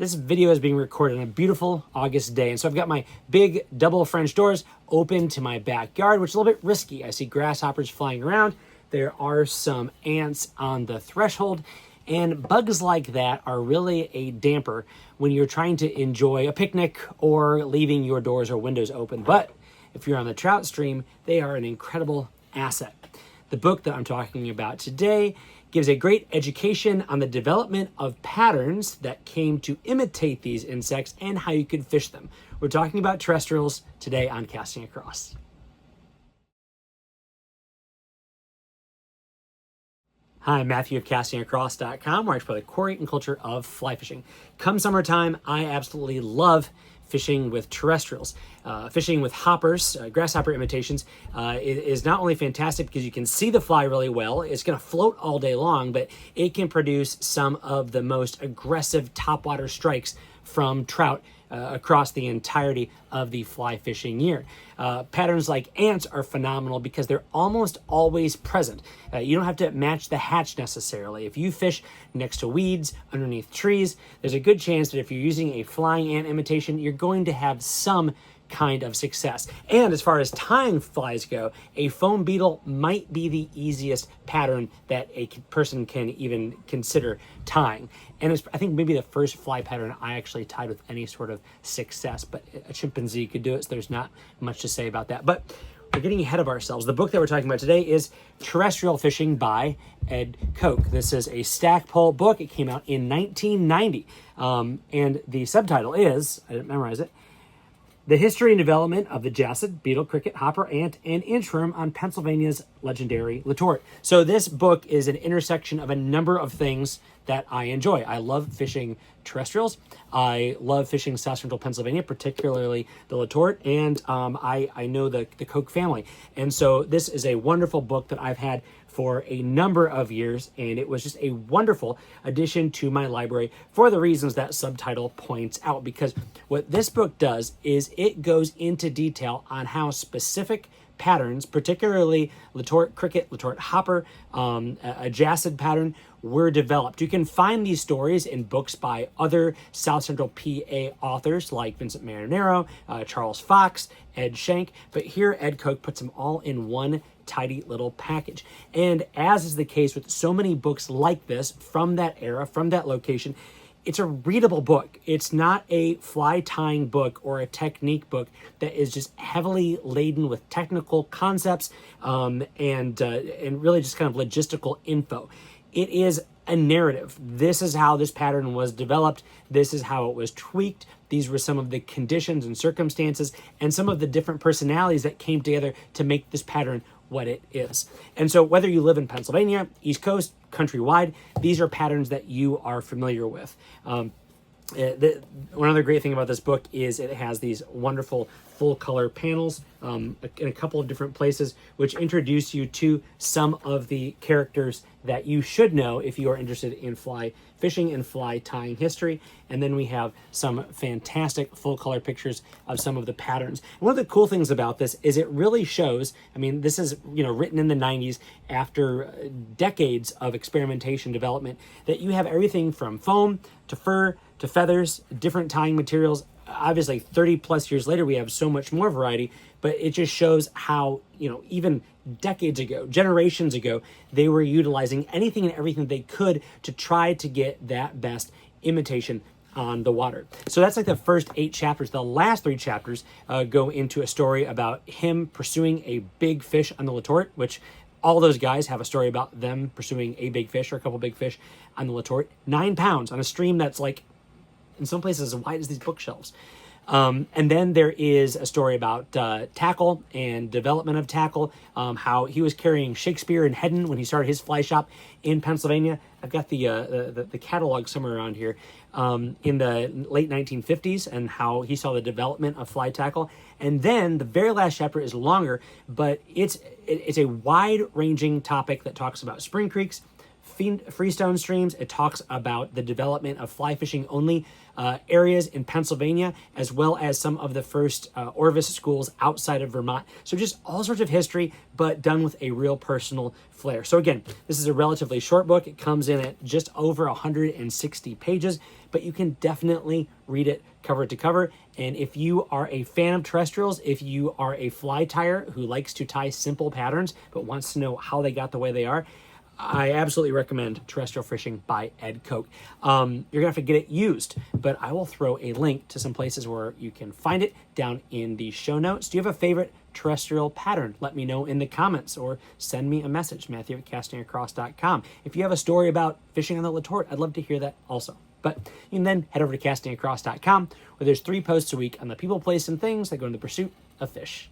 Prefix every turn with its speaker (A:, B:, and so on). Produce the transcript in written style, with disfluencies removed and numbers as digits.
A: This video is being recorded on a beautiful August day, and so I've got my big double French doors open to my backyard, which is a little bit risky. I see grasshoppers flying around. There are some ants on the threshold, and bugs like that are really a damper when you're trying to enjoy a picnic or leaving your doors or windows open. But if you're on the trout stream, they are an incredible asset. The book that I'm talking about today gives a great education on the development of patterns that came to imitate these insects and how you could fish them. We're talking about terrestrials today on Casting Across. Hi, I'm Matthew of castingacross.com, where I explore the quarry and culture of fly fishing. Come summertime, I absolutely love fishing with terrestrials. Fishing with hoppers, grasshopper imitations, is not only fantastic because you can see the fly really well, it's going to float all day long, but it can produce some of the most aggressive topwater strikes from trout across the entirety of the fly fishing year. Patterns like ants are phenomenal because they're almost always present. You don't have to match the hatch necessarily. If you fish next to weeds, underneath trees, there's a good chance that if you're using a flying ant imitation, you're going to have some kind of success. And as far as tying flies go, a foam beetle might be the easiest pattern that a person can even consider tying. And it's, I think, maybe the first fly pattern I actually tied with any sort of success, but a chimpanzee could do it, so there's not much to say about that. But we're getting ahead of ourselves. The book that we're talking about today is Terrestrial Fishing by Ed Koch. This is a Stackpole book. It came out in 1990. And the subtitle is, I didn't memorize it, The History and Development of the Jacid, Beetle, Cricket, Hopper, Ant, and Inchworm on Pennsylvania's Legendary Letort. So this book is an intersection of a number of things that I enjoy. I love fishing terrestrials. I love fishing South Central Pennsylvania, particularly the Letort, and I know the Koch family. And so this is a wonderful book that I've had for a number of years, and it was just a wonderful addition to my library for the reasons that subtitle points out, because what this book does is it goes into detail on how specific patterns, particularly Letort Cricket, Letort Hopper, a Jacid pattern, were developed. You can find these stories in books by other South Central PA authors like Vincent Marinero, Charles Fox, Ed Schenck, but here Ed Koch puts them all in one tidy little package. And as is the case with so many books like this from that era, from that location, it's a readable book. It's not a fly tying book or a technique book that is just heavily laden with technical concepts and really just kind of logistical info. It is a narrative. This is how this pattern was developed. This is how it was tweaked. These were some of the conditions and circumstances and some of the different personalities that came together to make this pattern what it is. And so whether you live in Pennsylvania, East Coast, countrywide, these are patterns that you are familiar with. One other great thing about this book is it has these wonderful full color panels in a couple of different places, which introduce you to some of the characters that you should know if you are interested in fly fishing and fly tying history. And then we have some fantastic full color pictures of some of the patterns. And one of the cool things about this is it really shows, I mean, this is, written in the 90s after decades of experimentation development, that you have everything from foam to fur to feathers, different tying materials. Obviously 30 plus years later, we have so much more variety, but it just shows how, even decades ago, generations ago, they were utilizing anything and everything they could to try to get that best imitation on the water. So that's like the first 8 chapters. The last 3 chapters go into a story about him pursuing a big fish on the Letort, which all those guys have a story about them pursuing a big fish or a couple big fish on the Letort. 9 pounds on a stream that's like, in some places, as wide as these bookshelves. And then there is a story about tackle and development of tackle, how he was carrying Shakespeare and Hedden when he started his fly shop in Pennsylvania. I've got the catalog somewhere around here in the late 1950s, and how he saw the development of fly tackle. And then the very last chapter is longer, but it's a wide-ranging topic that talks about spring creeks, freestone streams. It talks about the development of fly fishing only areas in Pennsylvania, as well as some of the first Orvis schools outside of Vermont. So just all sorts of history, but done with a real personal flair. So again, this is a relatively short book. It comes in at just over 160 pages, but you can definitely read it cover to cover. And if you are a fan of terrestrials, if you are a fly tyer who likes to tie simple patterns but wants to know how they got the way they are, I absolutely recommend Terrestrial Fishing by Ed Koch. You're gonna have to get it used, but I will throw a link to some places where you can find it down in the show notes. Do you have a favorite terrestrial pattern? Let me know in the comments or send me a message, Matthew@castingacross.com. If you have a story about fishing on the Letort, I'd love to hear that also. But you can then head over to castingacross.com, where there's 3 posts a week on the people, place, and things that go in the pursuit of fish.